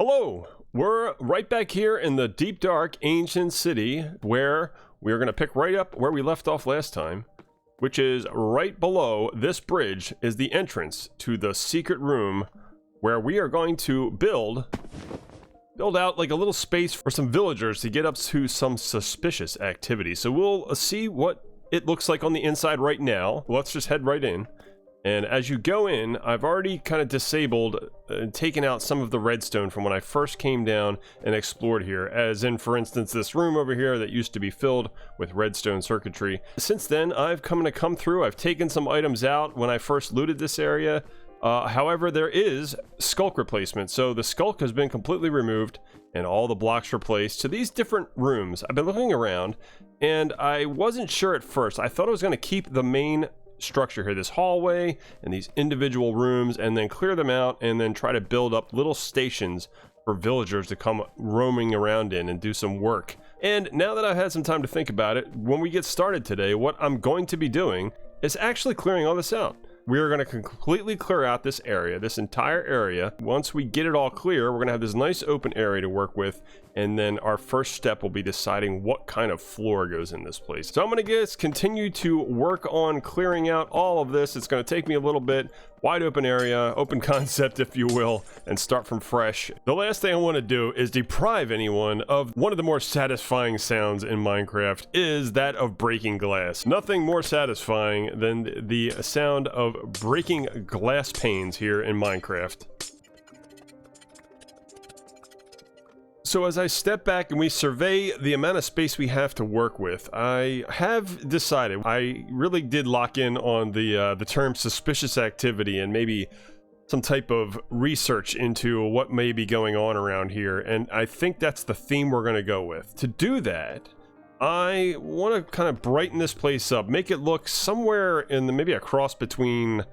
Hello, we're right back here in the deep dark ancient city where we're going to pick right up where we left off last time, which is right below this bridge is the entrance to the secret room where we are going to build out like a little space for some villagers to get up to some suspicious activity. So we'll see what it looks like on the inside right now. Let's just head right in. And as you go in, I've already kind of disabled and taken out some of the redstone from when I first came down and explored here. As in, for instance, this room over here that used to be filled with redstone circuitry. Since then, I've come through. I've taken some items out when I first looted this area. However, there is sculk replacement. So the sculk has been completely removed and all the blocks replaced to these different rooms. I've been looking around and I wasn't sure at first. I thought I was going to keep the main structure here, this hallway and these individual rooms, and then clear them out and then try to build up little stations for villagers to come roaming around in and do some work. And now that I've had some time to think about it, when we get started today, what I'm going to be doing is actually clearing all this out. We are going to completely clear out this area, this entire area. Once we get it all clear, we're going to have this nice open area to work with, and then our first step will be deciding what kind of floor goes in this place. So I'm going to continue to work on clearing out all of this. It's going to take me a little bit. Wide open area, open concept if you will, and start from fresh. The last thing I want to do is deprive anyone of one of the more satisfying sounds in Minecraft, is that of breaking glass. Nothing more satisfying than the sound of breaking glass panes here in Minecraft. So as I step back and we survey the amount of space we have to work with, I have decided, I really did lock in on the term suspicious activity and maybe some type of research into what may be going on around here, and I think that's the theme we're going to go with. To do that, I want to kind of brighten this place up, make it look somewhere in the, maybe a cross between,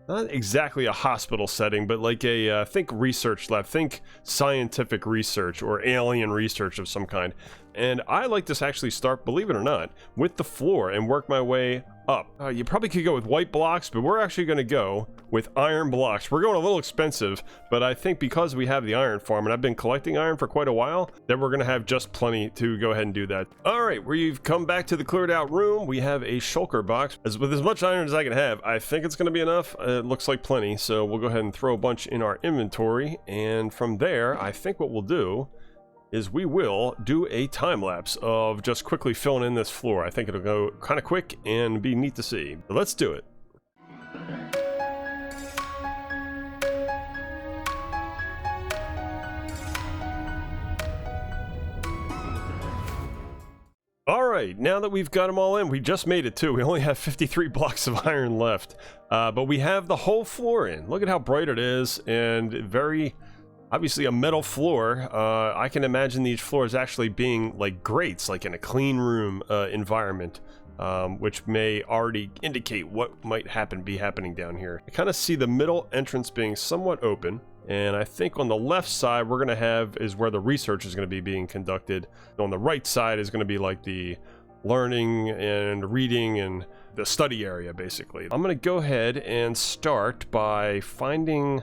not exactly a hospital setting, but like a, think research lab, think scientific research or alien research of some kind. And I like to actually start, believe it or not, with the floor and work my way up. You probably could go with white blocks, but we're actually going to go with iron blocks. We're going a little expensive, but I think because we have the iron farm, and I've been collecting iron for quite a while, that we're going to have just plenty to go ahead and do that. All right, we've come back to the cleared out room. We have a shulker box. With as much iron as I can have, I think it's going to be enough. It looks like plenty, so we'll go ahead and throw a bunch in our inventory. And from there, I think what we'll do is we will do a time lapse of just quickly filling in this floor. I think it'll go kind of quick and be neat to see. But let's do it. All right, now that we've got them all in, we just made it too. We only have 53 blocks of iron left, but we have the whole floor in. Look at how bright it is, and very obviously a metal floor. I can imagine these floors actually being like grates, like in a clean room environment, which may already indicate what might be happening down here. I kind of see the middle entrance being somewhat open, and I think on the left side we're going to have is where the research is going to be being conducted. On the right side is going to be like the learning and reading and the study area, basically. I'm going to go ahead and start by finding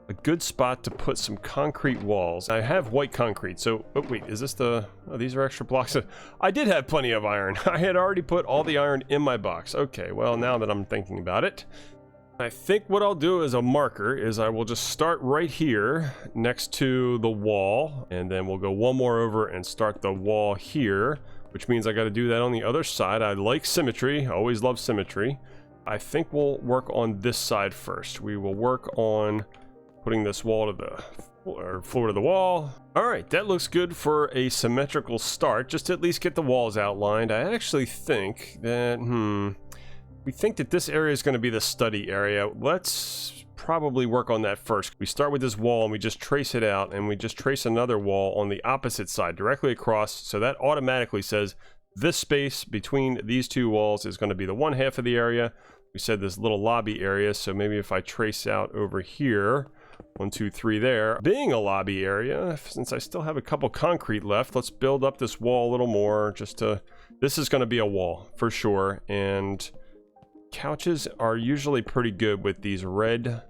a good spot to put some concrete walls. I have white concrete, so oh wait, is this the, oh, these are extra blocks. I did have plenty of iron. I had already put all the iron in my box. Okay, well, now that I'm thinking about it, I think what I'll do as a marker is I will just start right here next to the wall, and then we'll go one more over and start the wall here, which means I got to do that on the other side. I like symmetry, I always love symmetry. I think we'll work on this side first. We will work on putting this wall to the floor to the wall. All right, that looks good for a symmetrical start, just to at least get the walls outlined. I actually think that, we think that this area is going to be the study area. Let's probably work on that first. We start with this wall and we just trace it out, and we just trace another wall on the opposite side directly across, so that automatically says this space between these two walls is going to be the one half of the area. We said this little lobby area, so maybe if I trace out over here, 1, 2, 3 there, being a lobby area, since I still have a couple concrete left, let's build up this wall a little more, just to, this is going to be a wall for sure. And couches are usually pretty good with these red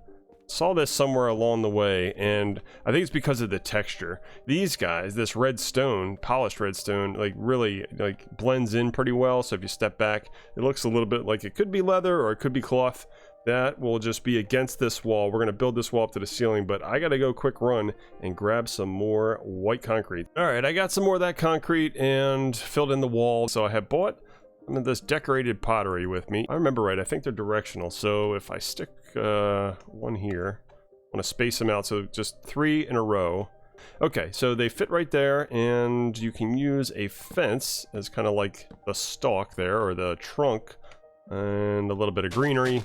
Saw this somewhere along the way, and I think it's because of the texture. These guys, this red stone, polished red stone, like really like blends in pretty well. So if you step back, it looks a little bit like it could be leather or it could be cloth. That will just be against this wall. We're going to build this wall up to the ceiling, but I got to go quick run and grab some more white concrete. All right, I got some more of that concrete and filled in the wall. So I have bought some of this decorated pottery with me. I remember right, I think they're directional. So if I stick one here, I want to space them out. So just 3 in a row. Okay, so they fit right there, and you can use a fence as kind of like the stalk there, or the trunk, and a little bit of greenery.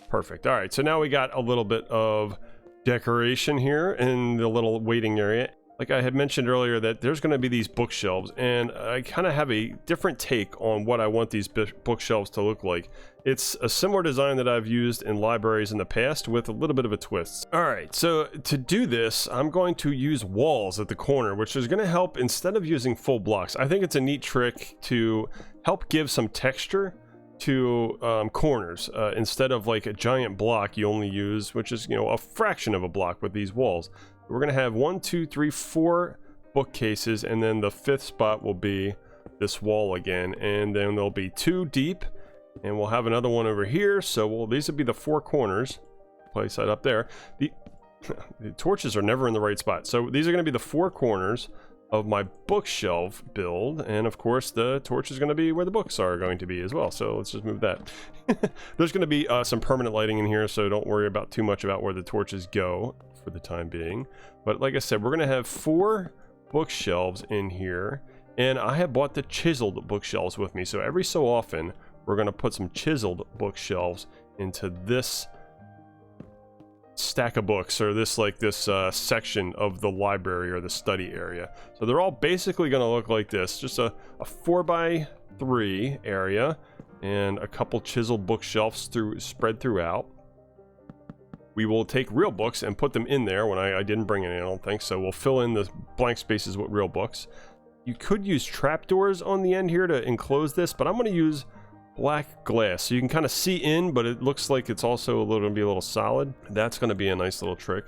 Perfect. All right, so now we got a little bit of decoration here in the little waiting area. Like I had mentioned earlier, that there's going to be these bookshelves, and I kind of have a different take on what I want these bookshelves to look like. It's a similar design that I've used in libraries in the past with a little bit of a twist. All right, so to do this, I'm going to use walls at the corner, which is going to help instead of using full blocks. I think it's a neat trick to help give some texture to corners. Instead of like a giant block you only use, which is, you know, a fraction of a block with these walls. We're gonna have 1, 2, 3, 4 bookcases, and then the 5th spot will be this wall again, and then there'll be 2 deep, and we'll have another one over here. So these will be the 4 corners. Place that up there. The torches are never in the right spot, so these are going to be the 4 corners of my bookshelf build, and of course the torch is going to be where the books are going to be as well. So let's just move that. There's going to be some permanent lighting in here, so don't worry about too much about where the torches go for the time being. But like I said, we're going to have 4 bookshelves in here, and I have bought the chiseled bookshelves with me. So every so often we're going to put some chiseled bookshelves into this stack of books, or this section of the library or the study area. So they're all basically going to look like this, just a 4x3 area and a couple chiseled bookshelves spread throughout. We will take real books and put them in there. When I didn't bring any, I don't think so. We'll fill in the blank spaces with real books. You could use trapdoors on the end here to enclose this, but I'm going to use black glass, so you can kind of see in, but it looks like it's also going to be a little solid. That's going to be a nice little trick.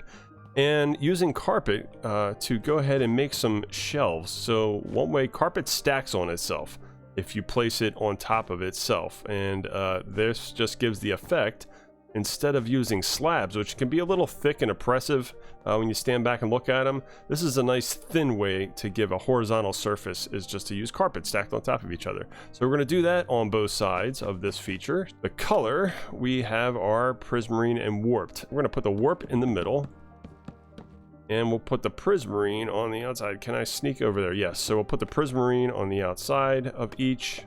And using carpet to go ahead and make some shelves. So one way, carpet stacks on itself if you place it on top of itself, and this just gives the effect, instead of using slabs, which can be a little thick and oppressive when you stand back and look at them, this is a nice thin way to give a horizontal surface, is just to use carpet stacked on top of each other. So we're going to do that on both sides of this feature. The color, we have our prismarine and warped. We're going to put the warp in the middle, and we'll put the prismarine on the outside. Can I sneak over there? Yes. So we'll put the prismarine on the outside of each,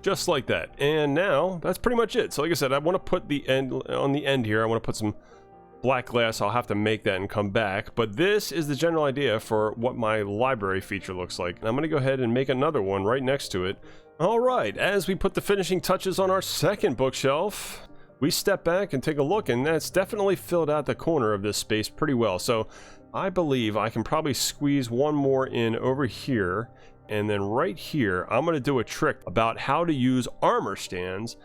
just like that. And now that's pretty much it. So like I said, I want to put the end on the end here. I want to put some black glass. I'll have to make that and come back, but this is the general idea for what my library feature looks like. And I'm going to go ahead and make another one right next to it. All right, as we put the finishing touches on our second bookshelf, we step back and take a look, and that's definitely filled out the corner of this space pretty well. So I believe I can probably squeeze one more in over here. And then right here, I'm going to do a trick about how to use armor stands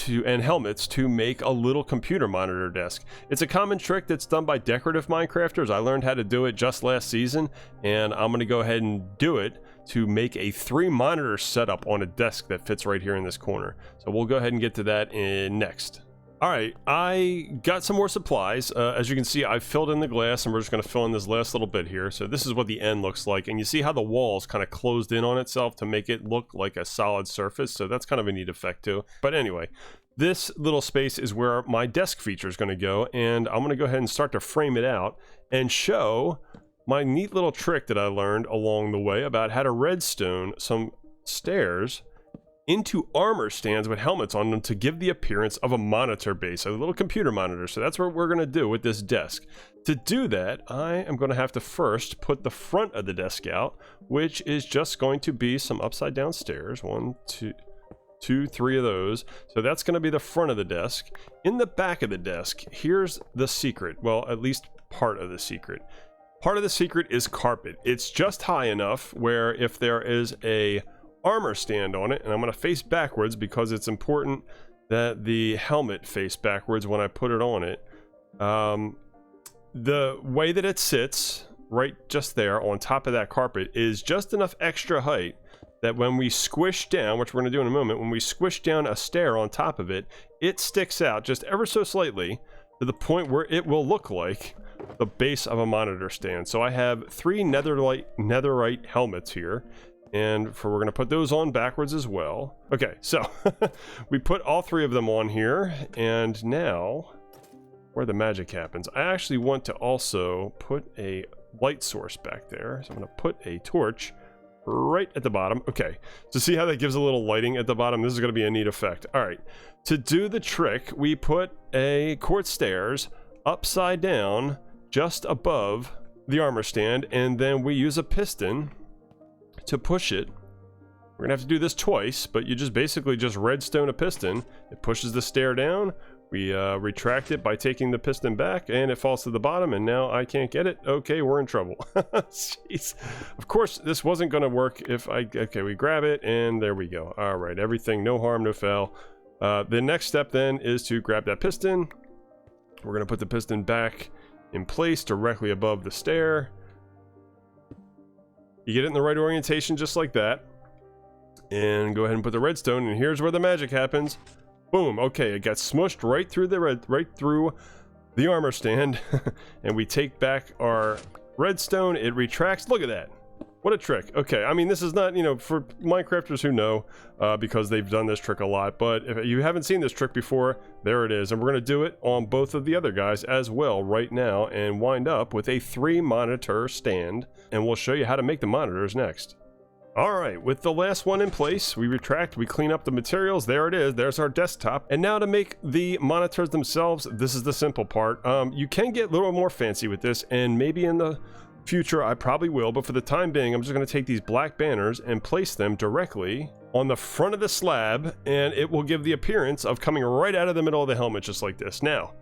and helmets to make a little computer monitor desk. It's a common trick that's done by decorative Minecrafters. I learned how to do it just last season, and I'm going to go ahead and do it to make a 3-monitor setup on a desk that fits right here in this corner. So we'll go ahead and get to that next. All right, I got some more supplies. As you can see, I filled in the glass, and we're just going to fill in this last little bit here. So this is what the end looks like, and you see how the wall's kind of closed in on itself to make it look like a solid surface. So that's kind of a neat effect too. But anyway, this little space is where my desk feature is going to go, and I'm going to go ahead and start to frame it out and show my neat little trick that I learned along the way about how to redstone some stairs into armor stands with helmets on them to give the appearance of a monitor base, a little computer monitor. So that's what we're going to do with this desk. To do that, I am going to have to first put the front of the desk out, which is just going to be some upside down stairs. 1, 2, 3 of those. So that's going to be the front of the desk. In the back of the desk, here's the secret. Well, at least part of the secret. Part of the secret is carpet. It's just high enough where if there is a armor stand on it, and I'm going to face backwards because it's important that the helmet face backwards when I put it on it. The way that it sits right just there on top of that carpet is just enough extra height that when we squish down, which we're going to do in a moment, when we squish down a stair on top of it, it sticks out just ever so slightly to the point where it will look like the base of a monitor stand. So I have 3 netherite helmets here, and we're going to put those on backwards as well. Okay, so we put all 3 of them on here, and now where the magic happens, I actually want to also put a light source back there. So I'm going to put a torch right at the bottom. Okay, so see how that gives a little lighting at the bottom? This is going to be a neat effect. All right, to do the trick, we put a quartz stairs upside down just above the armor stand, and then we use a piston to push it. We're gonna have to do this twice, but you just basically just redstone a piston. It pushes the stair down. We retract it by taking the piston back, and it falls to the bottom, and now I can't get it. Okay, we're in trouble. Jeez. Of course, this wasn't gonna work if okay, we grab it, and there we go. All right, everything, no harm, no foul. The next step then is to grab that piston. We're gonna put the piston back in place directly above the stair. You get it in the right orientation just like that. And go ahead and put the redstone, and here's where the magic happens. Boom. Okay, it got smushed right through the armor stand. And we take back our redstone. It retracts. Look at that. What a trick. Okay, I mean, this is not, you know, for Minecrafters who know, because they've done this trick a lot, but if you haven't seen this trick before, there it is. And we're going to do it on both of the other guys as well right now, and wind up with a 3 monitor stand, and we'll show you how to make the monitors next. Alright, with the last one in place, we retract, we clean up the materials, there it is, there's our desktop. And now to make the monitors themselves, this is the simple part. You can get a little more fancy with this, and maybe in the future I probably will, but for the time being, I'm just going to take these black banners and place them directly on the front of the slab, and it will give the appearance of coming right out of the middle of the helmet, just like this. Now,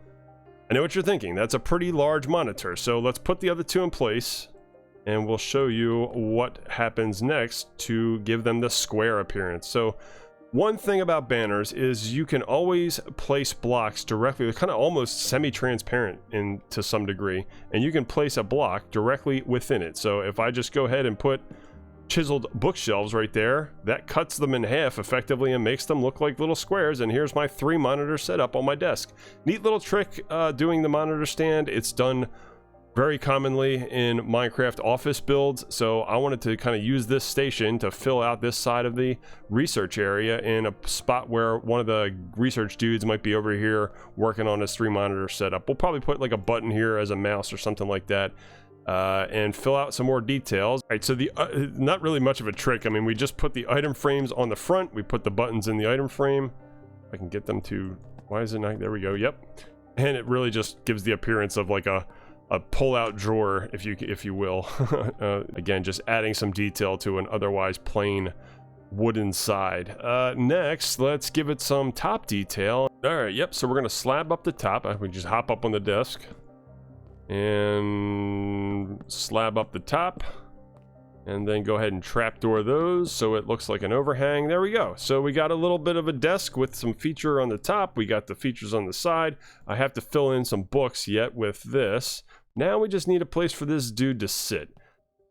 I know what you're thinking, that's a pretty large monitor, so let's put the other 2 in place, and we'll show you what happens next to give them the square appearance. So one thing about banners is you can always place blocks directly, they're kind of almost semi-transparent to some degree, and you can place a block directly within it. So if I just go ahead and put chiseled bookshelves right there, that cuts them in half effectively and makes them look like little squares, and here's my 3 monitors set up on my desk. Neat little trick doing the monitor stand. It's done very commonly in Minecraft office builds, so I wanted to kind of use this station to fill out this side of the research area in a spot where one of the research dudes might be over here working on his 3 monitor setup. We'll probably put like a button here as a mouse or something like that, and fill out some more details. All right, so the not really much of a trick. I mean, we just put the item frames on the front, we put the buttons in the item frame. If I can get them to, why is it not, there we go, yep. And it really just gives the appearance of like a pull-out drawer, if you will. Again, just adding some detail to an otherwise plain wooden side. Next, let's give it some top detail. All right, yep, so we're gonna slab up the top. We just hop up on the desk and slab up the top, and then go ahead and trapdoor those so it looks like an overhang. There we go. So we got a little bit of a desk with some feature on the top. We got the features on the side. I have to fill in some books yet with this. Now we just need a place for this dude to sit.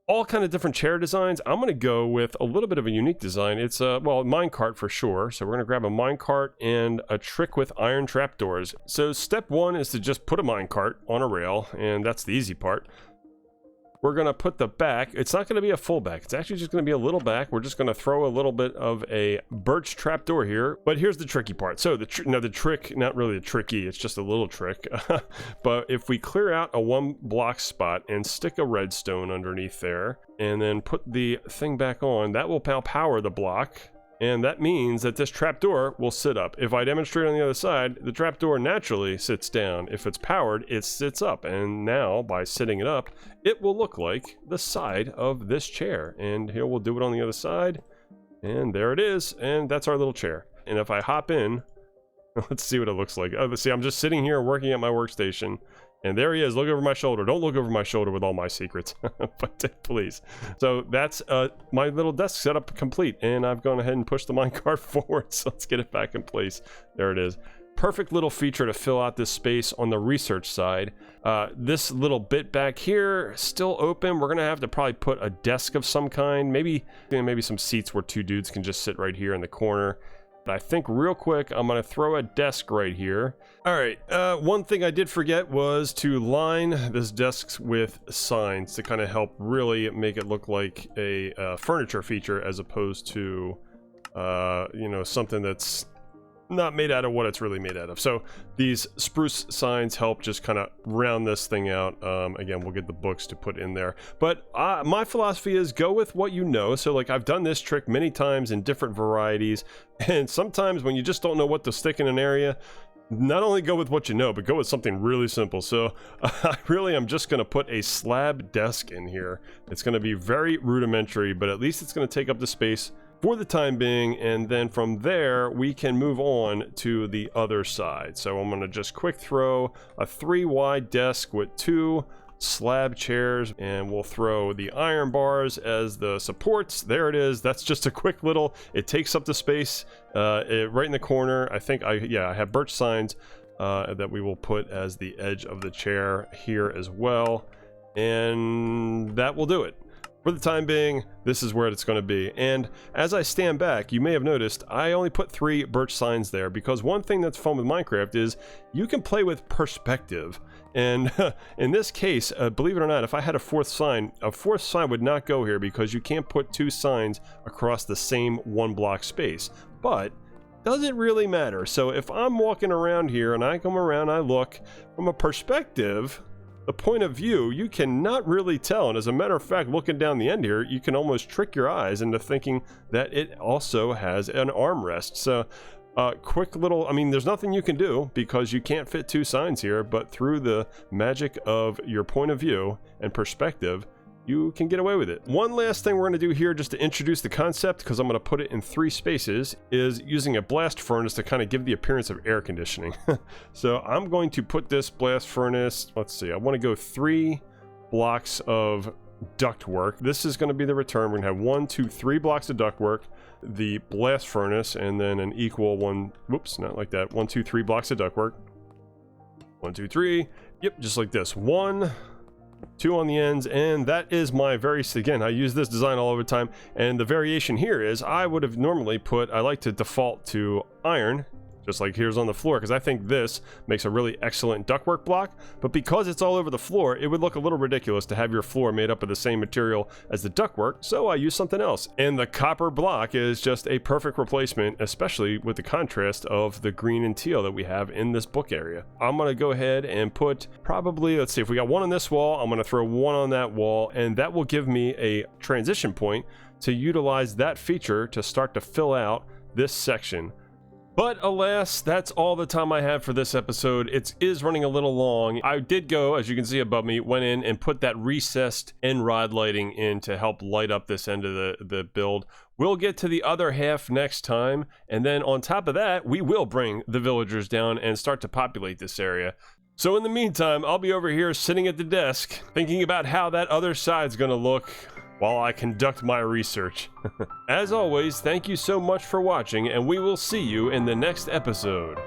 All kind of different chair designs. I'm going to go with a little bit of a unique design. It's a, well, a minecart for sure. So we're going to grab a minecart and a trick with iron trapdoors. So step 1 is to just put a minecart on a rail, and that's the easy part. We're going to put the back, it's not going to be a full back, it's actually just going to be a little back. We're just going to throw a little bit of a birch trapdoor here, but here's the tricky part. So the trick, not really tricky, it's just a little trick. But if we clear out a 1 block spot and stick a redstone underneath there, and then put the thing back on, that will now power the block. And that means that this trapdoor will sit up. If I demonstrate on the other side, the trapdoor naturally sits down. If it's powered, it sits up. And now, by sitting it up, it will look like the side of this chair. And here we'll do it on the other side. And there it is. And that's our little chair. And if I hop in, let's see what it looks like. Oh, see, I'm just sitting here working at my workstation. And there he is. Look over my shoulder. Don't look over my shoulder with all my secrets, but please. So that's my little desk setup complete, and I've gone ahead and pushed the minecart forward. So let's get it back in place. There it is. perfect little feature to fill out this space on the research side. This little bit back here still open. We're gonna have to probably put a desk of some kind, maybe some seats where two dudes can just sit right here in the corner. But I think real quick, I'm gonna throw a desk right here. All right, one thing I did forget was to line this desk with signs to kind of help really make it look like a furniture feature as opposed to, you know, something that's not made out of what it's really made out of. So these spruce signs help just kind of round this thing out. Again, we'll get the books to put in there, but my philosophy is go with what you know. So like I've done this trick many times in different varieties, and sometimes when you just don't know what to stick in an area, not only go with what you know, but go with something really simple. So I really am just going to put a slab desk in here. It's going to be very rudimentary, but at least it's going to take up the space for the time being, and then from there we can move on to the other side. So I'm going to just quick throw a 3 wide desk with 2 slab chairs, and we'll throw the iron bars as the supports. There it is. That's just a quick little, it takes up the space right in the corner. I think I have birch signs that we will put as the edge of the chair here as well, and that will do it. For the time being, this is where it's going to be. And as I stand back, you may have noticed I only put 3 birch signs there, because one thing that's fun with Minecraft is you can play with perspective. And in this case, believe it or not, if I had a fourth sign would not go here because you can't put 2 signs across the same 1 block space. But doesn't really matter. So if I'm walking around here and I come around, I look from a perspective, the point of view, you cannot really tell. And as a matter of fact, looking down the end here, you can almost trick your eyes into thinking that it also has an armrest. So quick little, I mean, there's nothing you can do because you can't fit 2 signs here, but through the magic of your point of view and perspective, you can get away with it. One last thing we're going to do here just to introduce the concept, because I'm going to put it in 3 spaces, is using a blast furnace to kind of give the appearance of air conditioning. So I'm going to put this blast furnace, let's see, I want to go 3 blocks of ductwork. This is going to be the return. We're going to have 1, 2, 3 blocks of ductwork, the blast furnace, and then an equal 1, whoops, not like that, 1, 2, 3 blocks of ductwork. 1, 2, 3, yep, just like this. 1, 2 on the ends, and that is my again, I use this design all over the time, and the variation here is I would have normally put, I like to default to iron, just like here's on the floor, because I think this makes a really excellent ductwork block, but because it's all over the floor, it would look a little ridiculous to have your floor made up of the same material as the ductwork, so I use something else. And the copper block is just a perfect replacement, especially with the contrast of the green and teal that we have in this book area. I'm going to go ahead and put probably, let's see, if we got 1 on this wall, I'm going to throw 1 on that wall, and that will give me a transition point to utilize that feature to start to fill out this section. But alas, that's all the time I have for this episode. It is running a little long. I did go, as you can see above me, went in and put that recessed end rod lighting in to help light up this end of the build. We'll get to the other half next time, and then on top of that, we will bring the villagers down and start to populate this area. So in the meantime, I'll be over here sitting at the desk, thinking about how that other side's gonna look while I conduct my research. As always, thank you so much for watching, and we will see you in the next episode.